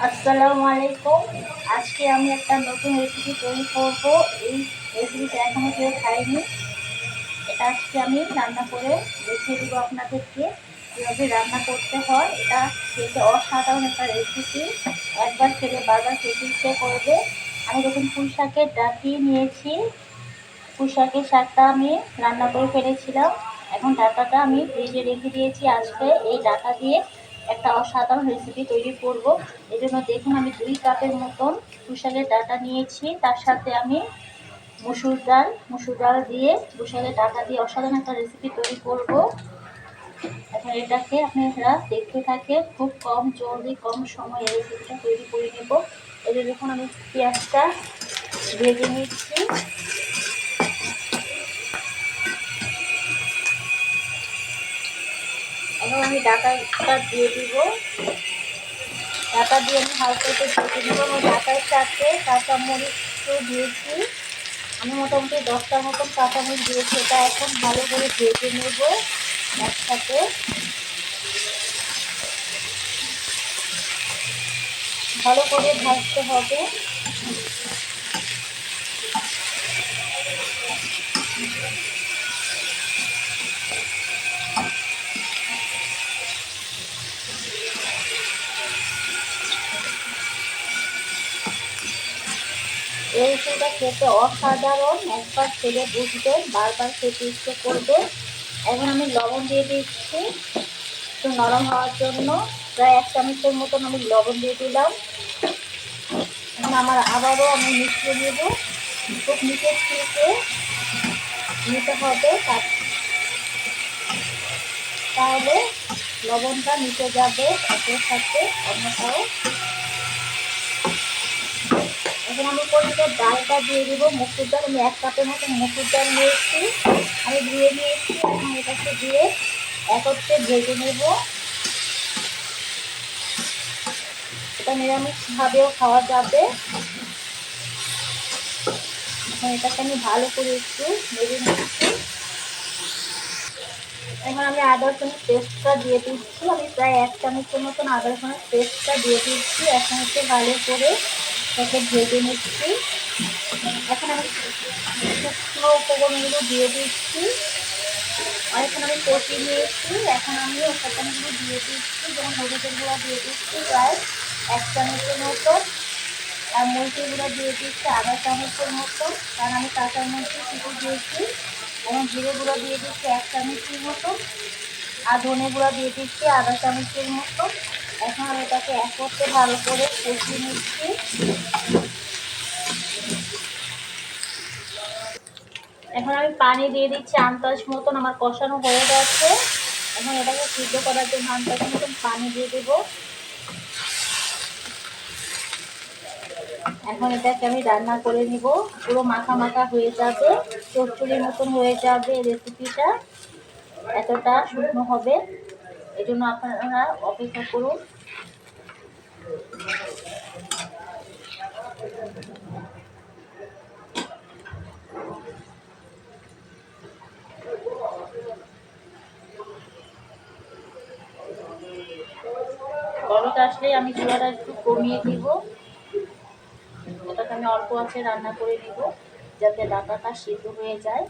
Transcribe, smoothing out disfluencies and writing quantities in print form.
আসসালামু আলাইকুম। আজকে আমি একটা নতুন রেসিপি তৈরি করব। এই রেসিপিটা এখনো কেউ খায়নি। এটা আজকে আমি রান্না করে দেখিয়ে দেবো আপনাদেরকে কীভাবে রান্না করতে হয়। এটা খেতে অসাধারণ একটা রেসিপি, একবার খেলে বারবার খেতে ইচ্ছে করবে। আমি দেখুন পুঁই শাকের ডাঁটি নিয়েছি। পুঁই শাকের শাকটা আমি রান্না করে ফেলেছিলাম। এখন ডাঁটাটা আমি ফ্রিজে রেখে দিয়েছি। আজকে এই ডাঁটা দিয়ে একটা অসাধারণ রেসিপি তৈরি করব। এই জন্য দেখুন আমি 2 কাপের মতন পুঁই শাকের ডাঁটা নিয়েছি। তার সাথে আমি মুসুর ডাল দিয়ে পুঁই শাকের ডাঁটা দিয়ে অসাধারণ একটা রেসিপি তৈরি করব। এখন এটাকে আপনারা দেখতে থাকে, খুব কম জলদি কম সময়ে এই রেসিপিটা তৈরি করে নেব। এই যে দেখুন আমি পেঁয়াজটা ভেজে নিচ্ছি। এখন আমি ডাঁটাটা দিয়ে দিব। ডাঁটা দিয়ে আমি হালকা একটু ভেজে নেব। আমি ডাঁটার সাথে কাঁচামরিচও দিয়েছি। আমি মোটামুটি 10টার মতন কাঁচামরিচ দিয়েছি। এটা এখন ভালো করে ভেজে নেব একসাথে। ভালো করে ভাজতে হবে। এই রেসিপিটা খেতে অসাধারণ, একবার খেলে বুঝবেন, বারবার খেতে ইচ্ছে করবে। এখন আমি লবণ দিয়ে দিচ্ছি একটু নরম হওয়ার জন্য। প্রায় 1 চামচের মতন আমি লবণ দিয়ে দিলাম। এখন আবারও আমি মিশিয়ে নেব। খুব নিচে থেকে নিতে হবে, তাহলে লবণটা নিচে যাবে একের সাথে অন্যটাও। এখন আমি পরিচিত ডালটা দিয়ে দিব। মুসুর ডাল আমি 1 কাপের মতো মুসুর ডাল নিয়েছি, আমি ধুয়ে নিয়েছি। এখন এটাকে দিয়ে একত্রে ভেজে নেব। এটা নিরামিষভাবেও খাওয়া যাবে। এটাকে আমি ভালো করে একটু ভেজে নিচ্ছি। এখন আমি আদা রসুনের পেস্টটা দিয়ে দিচ্ছি। আমি প্রায় 1 চামচের মতন আদা রসুনের পেস্টটা দিয়ে দিচ্ছি। এখন একটু ভালো করে এটাকে ভেজে নিচ্ছি। এখন আমি শুকনো উপকরণগুলো দিয়ে দিচ্ছি। আর এখন আমি কষিয়ে নিয়েছি। এখন আমি উপকরণগুলো দিয়ে দিচ্ছি, যেমন হলুদের গুঁড়া দিয়ে দিচ্ছি প্রায় 1 চামচের মতন, আর মরিচের গুঁড়া দিয়ে দিচ্ছি আধা চামচের মতন, কারণ আমি কাঁচামরিচ কিছু দিয়েছি। এবং জিরে গুঁড়া দিয়ে দিচ্ছি 1 চামচের মতন, আর ধনে গুঁড়া দিয়ে দিচ্ছি আধা চামচের মতন। এখন আমি এটাকে একত্রে ভালো করে কষিয়ে নিচ্ছি। এখন আমি পানি দিয়ে দিচ্ছি আন্দাজ মতন। আমার কষানো হয়ে গেছে। এখন এটাকে সিদ্ধ করার জন্য আন্দাজ মতন পানি দিয়ে দেবো। এখন এটাকে আমি রান্না করে নিব। পুরো মাখা মাখা হয়ে যাবে, চচ্চড়ির মতন হয়ে যাবে রেসিপিটা। এতটা শুকনো হবে, এই জন্য আপনারা অপেক্ষা করুন। বলক আসলেই আমি চুলাটা একটু কমিয়ে দিব। এটাকে আমি অল্প আঁচে রান্না করে নিব, যাতে ডাঁটাটা সিদ্ধ হয়ে যায়।